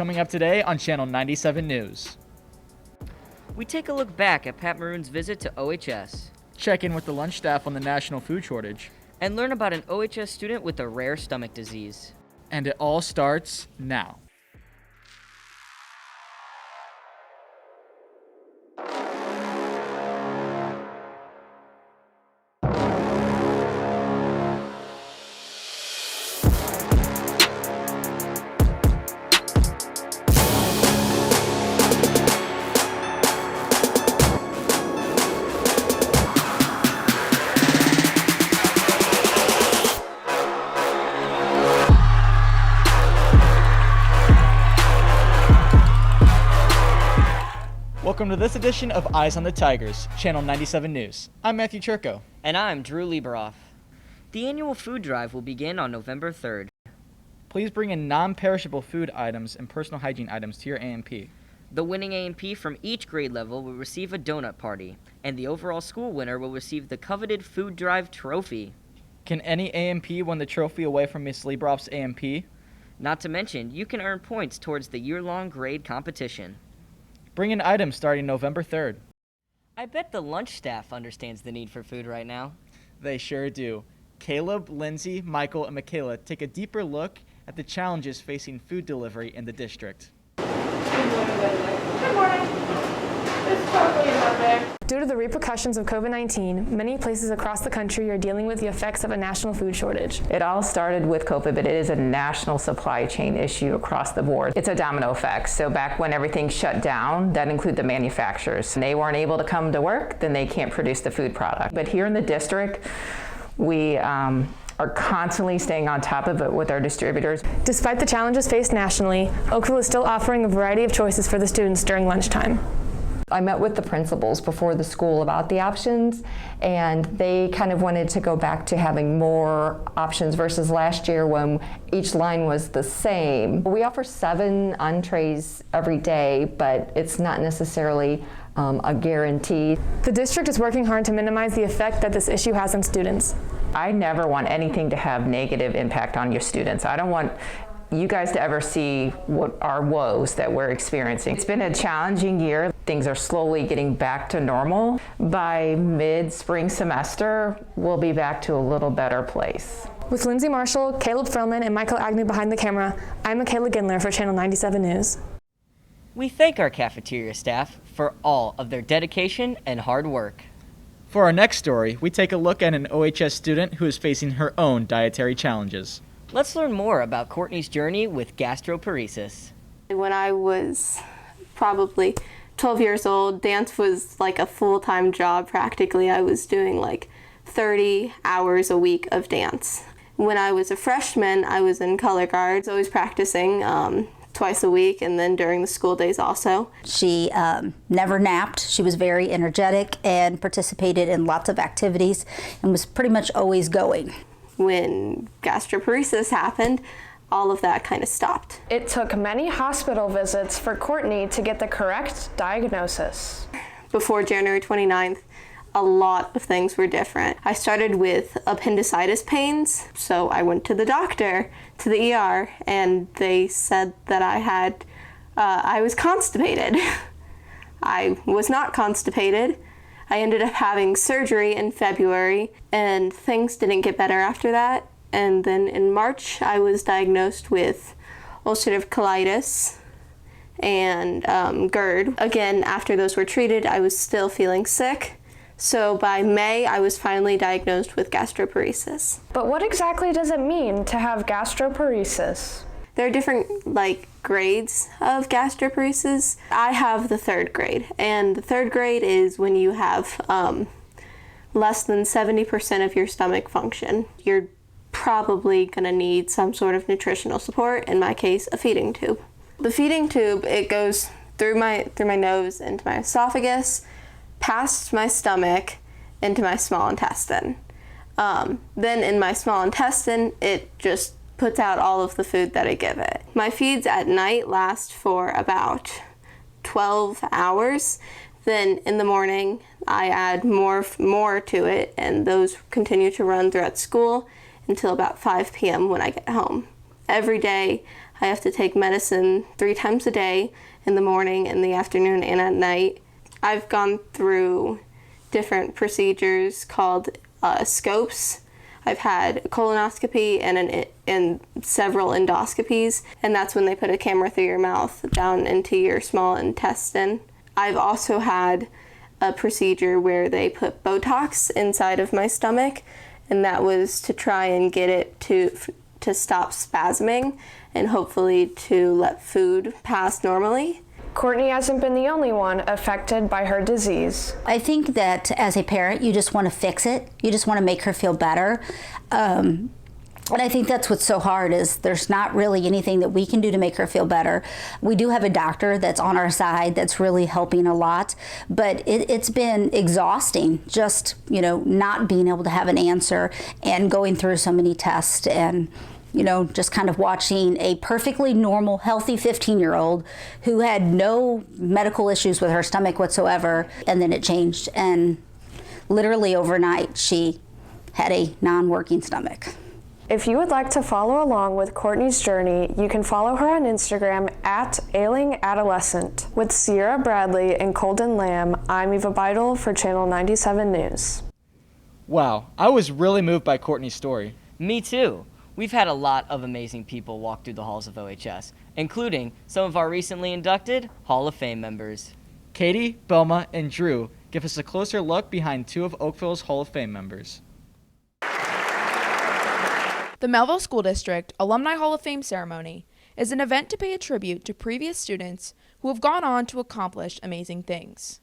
Coming up today on Channel 97 News. We take a look back at Pat Maroon's visit to OHS. Check in with the lunch staff on the national food shortage. And learn about an OHS student with a rare stomach disease. And it all starts now. Welcome to this edition of Eyes on the Tigers, Channel 97 News. I'm Matthew Churko. And I'm Drew Lieberoff. The annual food drive will begin on November 3rd. Please bring in non-perishable food items and personal hygiene items to your A&P. The winning A&P from each grade level will receive a donut party, and the overall school winner will receive the coveted food drive trophy. Can any A&P win the trophy away from Ms. Lieberoff's A&P? Not to mention, you can earn points towards the year-long grade competition. Bring in items starting November 3rd. I bet the lunch staff understands the need for food right now. They sure do. Caleb, Lindsay, Michael, and Michaela take a deeper look at the challenges facing food delivery in the district. Good morning. It's totally not there. Due to the repercussions of COVID-19, many places across the country are dealing with the effects of a national food shortage. It all started with COVID, but it is a national supply chain issue across the board. It's a domino effect. So back when everything shut down, that included the manufacturers. They weren't able to come to work, then they can't produce the food product. But here in the district, we are constantly staying on top of it with our distributors. Despite the challenges faced nationally, Oakville is still offering a variety of choices for the students during lunchtime. I met with the principals before the school about the options, and they kind of wanted to go back to having more options versus last year when each line was the same. We offer 7 entrees every day, but it's not necessarily a guarantee. The district is working hard to minimize the effect that this issue has on students. I never want anything to have negative impact on your students. I don't want you guys to ever see what our woes that we're experiencing. It's been a challenging year. Things are slowly getting back to normal. By mid-spring semester, we'll be back to a little better place. With Lindsay Marshall, Caleb Frillman, and Michael Agnew behind the camera, I'm Michaela Gindler for Channel 97 News. We thank our cafeteria staff for all of their dedication and hard work. For our next story, we take a look at an OHS student who is facing her own dietary challenges. Let's learn more about Courtney's journey with gastroparesis. When I was probably 12 years old, dance was like a full-time job practically. I was doing like 30 hours a week of dance. When I was a freshman, I was in color guards, always practicing twice a week, and then during the school days also. She never napped. She was very energetic and participated in lots of activities and was pretty much always going. When gastroparesis happened, all of that kind of stopped. It took many hospital visits for Courtney to get the correct diagnosis. Before January 29th, a lot of things were different. I started with appendicitis pains, so I went to the doctor, to the ER, and they said that I was constipated. I was not constipated. I ended up having surgery in February, and things didn't get better after that. And then in March, I was diagnosed with ulcerative colitis and GERD. Again, after those were treated, I was still feeling sick. So by May, I was finally diagnosed with gastroparesis. But what exactly does it mean to have gastroparesis? There are different grades of gastroparesis. I have the 3rd grade, and the 3rd grade is when you have less than 70% of your stomach function. You're probably gonna need some sort of nutritional support, in my case, a feeding tube. The feeding tube, it goes through my nose into my esophagus, past my stomach, into my small intestine. Then in my small intestine, it just puts out all of the food that I give it. My feeds at night last for about 12 hours. Then in the morning, I add more to it, and those continue to run throughout school until about 5 p.m. when I get home. Every day, I have to take medicine 3 times a day, in the morning, in the afternoon, and at night. I've gone through different procedures called scopes. I've had a colonoscopy and several endoscopies, and that's when they put a camera through your mouth down into your small intestine. I've also had a procedure where they put Botox inside of my stomach, and that was to try and get it to stop spasming and hopefully to let food pass normally. Courtney hasn't been the only one affected by her disease. I think that as a parent, you just want to fix it. You just want to make her feel better. And I think that's what's so hard is there's not really anything that we can do to make her feel better. We do have a doctor that's on our side that's really helping a lot, but it's been exhausting just, not being able to have an answer and going through so many tests and just kind of watching a perfectly normal, healthy 15-year-old who had no medical issues with her stomach whatsoever, and then it changed. And literally overnight, she had a non-working stomach. If you would like to follow along with Courtney's journey, you can follow her on Instagram at @AilingAdolescent. With Sierra Bradley and Colden Lamb, I'm Eva Beidel for Channel 97 News. Wow, I was really moved by Courtney's story. Me too. We've had a lot of amazing people walk through the halls of OHS, including some of our recently inducted Hall of Fame members. Katie, Belma, and Drew give us a closer look behind 2 of Oakville's Hall of Fame members. The Melville School District Alumni Hall of Fame Ceremony is an event to pay a tribute to previous students who have gone on to accomplish amazing things.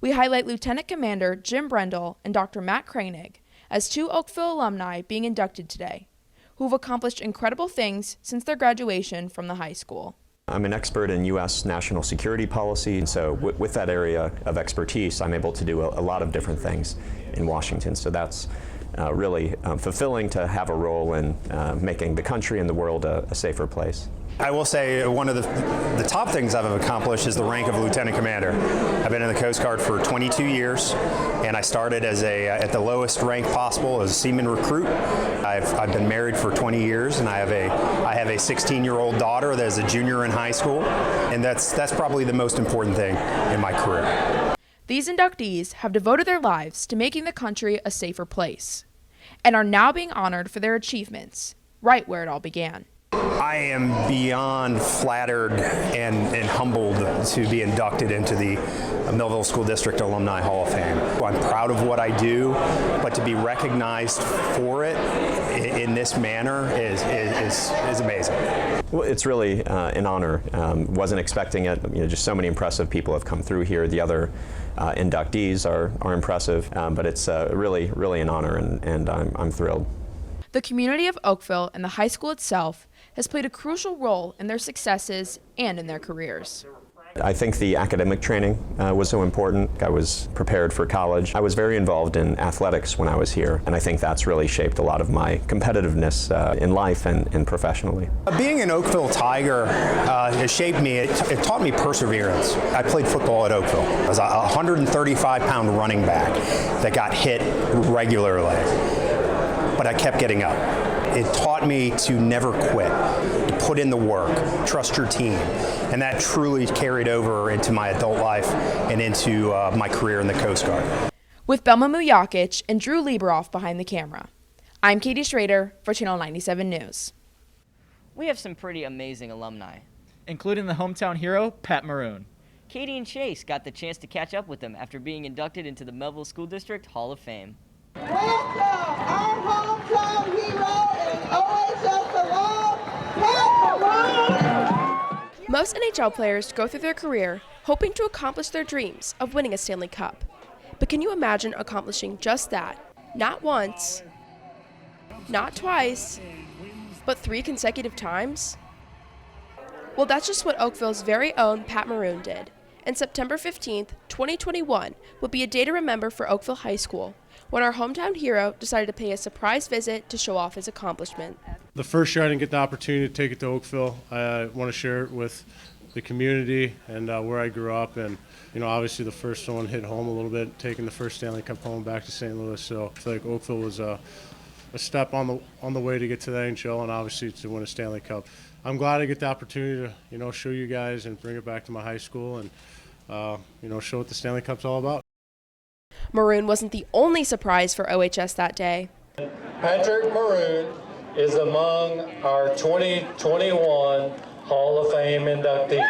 We highlight Lieutenant Commander Jim Brendel and Dr. Matt Kranig as 2 Oakville alumni being inducted today, who have accomplished incredible things since their graduation from the high school. I'm an expert in U.S. national security policy, and so with that area of expertise, I'm able to do a lot of different things in Washington. So that's really fulfilling to have a role in making the country and the world a safer place. I will say one of the top things I've accomplished is the rank of Lieutenant Commander. I've been in the Coast Guard for 22 years, and I started as at the lowest rank possible as a seaman recruit. I've been married for 20 years, and I have a 16-year-old daughter that is a junior in high school, and that's probably the most important thing in my career. These inductees have devoted their lives to making the country a safer place and are now being honored for their achievements, right where it all began. I am beyond flattered and humbled to be inducted into the Melville School District Alumni Hall of Fame. I'm proud of what I do, but to be recognized for it in this manner is amazing. Well, it's really an honor. Wasn't expecting it. Just so many impressive people have come through here. The other inductees are impressive, but it's really, really an honor, and I'm thrilled. The community of Oakville and the high school itself has played a crucial role in their successes and in their careers. I think the academic training was so important. I was prepared for college. I was very involved in athletics when I was here, and I think that's really shaped a lot of my competitiveness in life and professionally. Being an Oakville Tiger has shaped me. It taught me perseverance. I played football at Oakville. I was a 135-pound running back that got hit regularly, but I kept getting up. It taught me to never quit, to put in the work, trust your team, and that truly carried over into my adult life and into my career in the Coast Guard. With Belma Mujakic and Drew Lieberoff behind the camera, I'm Katie Schrader for Channel 97 News. We have some pretty amazing alumni, including the hometown hero, Pat Maroon. Katie and Chase got the chance to catch up with him after being inducted into the Melville School District Hall of Fame. Welcome, our hometown hero and OHS alum, Pat Maroon. Most NHL players go through their career hoping to accomplish their dreams of winning a Stanley Cup. But can you imagine accomplishing just that? Not once, not twice, but 3 consecutive times? Well, that's just what Oakville's very own Pat Maroon did. And September 15th, 2021 will be a day to remember for Oakville High School, when our hometown hero decided to pay a surprise visit to show off his accomplishment. The first year I didn't get the opportunity to take it to Oakville. I want to share it with the community and where I grew up. And, obviously the first one hit home a little bit, taking the first Stanley Cup home back to St. Louis. So I feel like Oakville was a step on the way to get to the NHL and obviously to win a Stanley Cup. I'm glad I get the opportunity to, show you guys and bring it back to my high school and, show what the Stanley Cup's all about. Maroon wasn't the only surprise for OHS that day. Patrick Maroon is among our 2021 Hall of Fame inductees.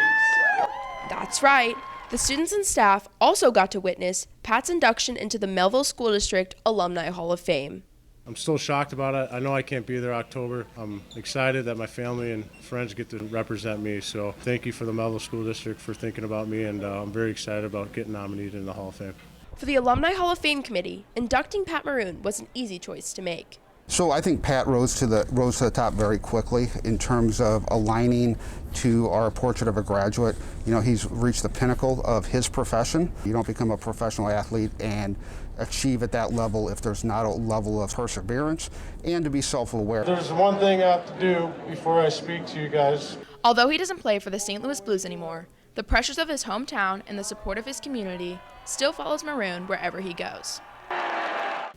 That's right. The students and staff also got to witness Pat's induction into the Melville School District Alumni Hall of Fame. I'm still shocked about it. I know I can't be there October. I'm excited that my family and friends get to represent me. So thank you for the Melville School District for thinking about me, and I'm very excited about getting nominated in the Hall of Fame. For the Alumni Hall of Fame committee, inducting Pat Maroon was an easy choice to make. So I think Pat rose to the top very quickly in terms of aligning to our portrait of a graduate. He's reached the pinnacle of his profession. You don't become a professional athlete and achieve at that level if there's not a level of perseverance and to be self-aware. There's one thing I have to do before I speak to you guys. Although he doesn't play for the St. Louis Blues anymore, the pressures of his hometown and the support of his community still follows Maroon wherever he goes.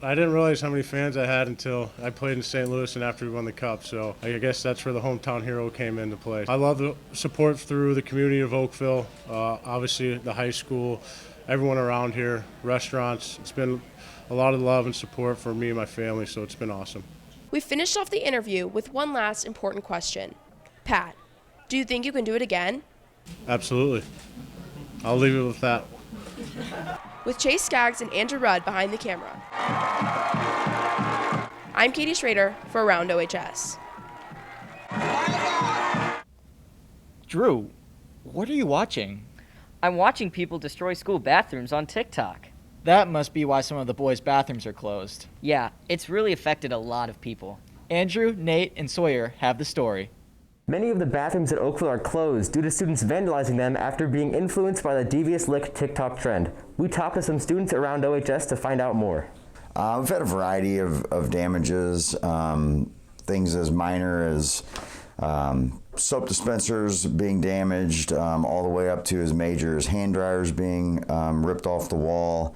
I didn't realize how many fans I had until I played in St. Louis and after we won the Cup, so I guess that's where the hometown hero came into play. I love the support through the community of Oakville, obviously the high school, everyone around here, restaurants. It's been a lot of love and support for me and my family, so it's been awesome. We finished off the interview with one last important question. Pat, do you think you can do it again? Absolutely. I'll leave it with that. With Chase Skaggs and Andrew Rudd behind the camera, I'm Katie Schrader for Around OHS. Drew, what are you watching? I'm watching people destroy school bathrooms on TikTok. That must be why some of the boys' bathrooms are closed. Yeah, it's really affected a lot of people. Andrew, Nate, and Sawyer have the story. Many of the bathrooms at Oakville are closed due to students vandalizing them after being influenced by the devious lick TikTok trend. We talked to some students around OHS to find out more. We've had a variety of damages, things as minor as soap dispensers being damaged, all the way up to as major as hand dryers being ripped off the wall,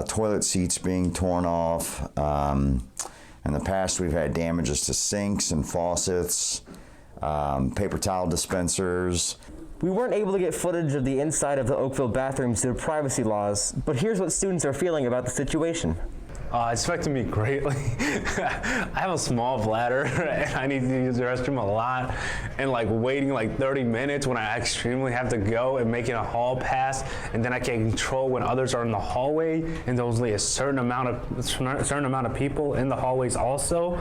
toilet seats being torn off. In the past, we've had damages to sinks and faucets, paper towel dispensers. We weren't able to get footage of the inside of the Oakville bathrooms due to privacy laws, but here's what students are feeling about the situation. It's affected me greatly. I have a small bladder and I need to use the restroom a lot, and waiting 30 minutes when I extremely have to go and making a hall pass, and then I can't control when others are in the hallway, and there's only a certain amount of people in the hallways also,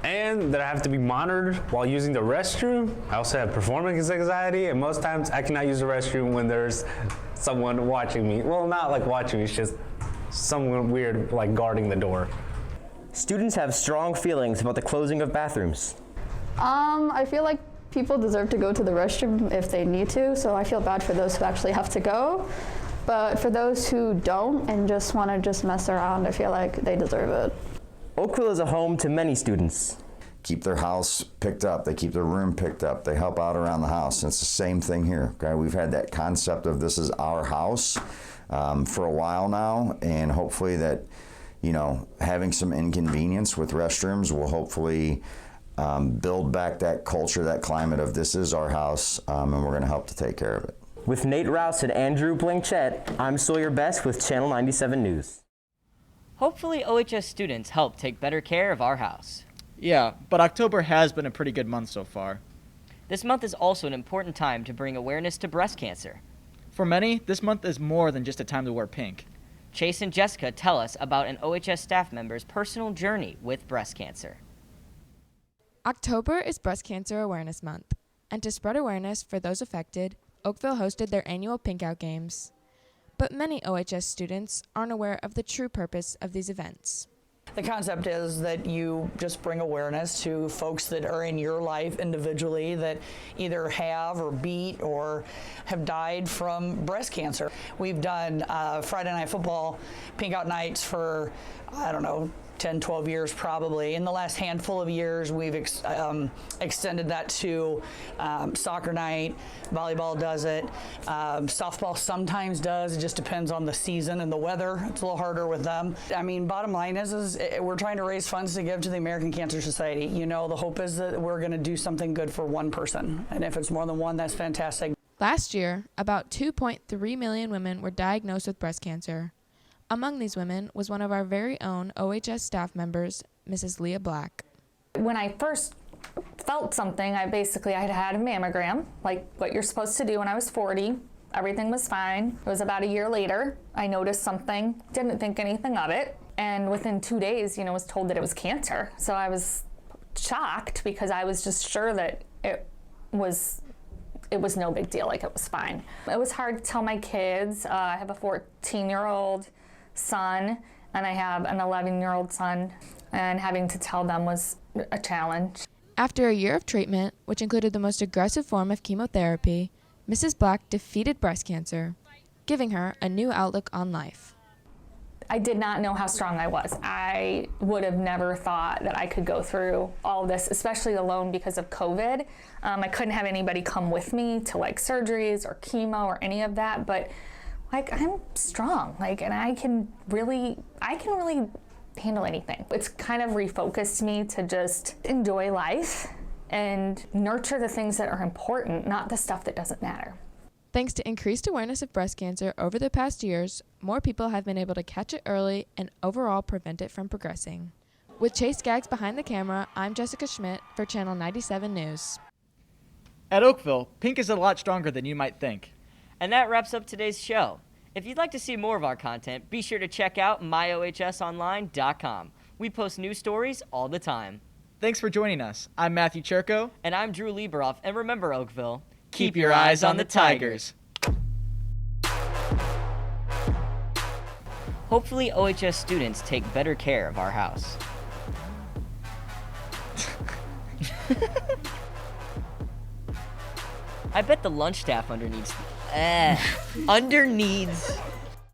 and that I have to be monitored while using the restroom. I also have performance anxiety, and most times I cannot use the restroom when there's someone watching me. Well, not watching me, it's just someone weird guarding the door. Students have strong feelings about the closing of bathrooms. I feel like people deserve to go to the restroom if they need to, so I feel bad for those who actually have to go. But for those who don't and just want to just mess around, I feel like they deserve it. Oakville is a home to many students. Keep their house picked up, they keep their room picked up, they help out around the house. And it's the same thing here, okay? We've had that concept of this is our house for a while now, and hopefully that, having some inconvenience with restrooms will hopefully build back that culture, that climate of this is our house, and we're going to help to take care of it. With Nate Rouse and Andrew Blanchett, I'm Sawyer Best with Channel 97 News. Hopefully OHS students help take better care of our house. Yeah, but October has been a pretty good month so far. This month is also an important time to bring awareness to breast cancer. For many, this month is more than just a time to wear pink. Chase and Jessica tell us about an OHS staff member's personal journey with breast cancer. October is Breast Cancer Awareness Month, and to spread awareness for those affected, Oakville hosted their annual Pink Out Games. But many OHS students aren't aware of the true purpose of these events. The concept is that you just bring awareness to folks that are in your life individually that either have or beat or have died from breast cancer. We've done Friday Night Football Pink Out Nights for, 10, 12 years probably. In the last handful of years, we've extended that to soccer night. Volleyball does it. Softball sometimes does. It just depends on the season and the weather. It's a little harder with them. I mean, bottom line is we're trying to raise funds to give to the American Cancer Society. You know, the hope is that we're going to do something good for one person. And if it's more than one, that's fantastic. Last year, about 2.3 million women were diagnosed with breast cancer. Among these women was one of our very own OHS staff members, Mrs. Leah Black. When I first felt something, I had a mammogram, like what you're supposed to do when I was 40. Everything was fine. It was about a year later. I noticed something, didn't think anything of it. And within 2 days, was told that it was cancer. So I was shocked because I was just sure that it was no big deal, like it was fine. It was hard to tell my kids. I have a 14-year-old son and I have an 11-year-old son, and having to tell them was a challenge. After a year of treatment, which included the most aggressive form of chemotherapy, Mrs. Black defeated breast cancer, giving her a new outlook on life. I did not know how strong I was. I would have never thought that I could go through all this, especially alone because of COVID. I couldn't have anybody come with me to surgeries or chemo or any of that, but I'm strong, and I can really handle anything. It's kind of refocused me to just enjoy life and nurture the things that are important, not the stuff that doesn't matter. Thanks to increased awareness of breast cancer over the past years, more people have been able to catch it early and overall prevent it from progressing. With Chase Skaggs behind the camera, I'm Jessica Schmidt for Channel 97 News. At Oakville, pink is a lot stronger than you might think. And that wraps up today's show. If you'd like to see more of our content, be sure to check out myohsonline.com. We post news stories all the time. Thanks for joining us. I'm Matthew Cherko. And I'm Drew Lieberoff. And remember, Oakville, keep your eyes on the Tigers. Hopefully, OHS students take better care of our house. I bet the lunch staff under needs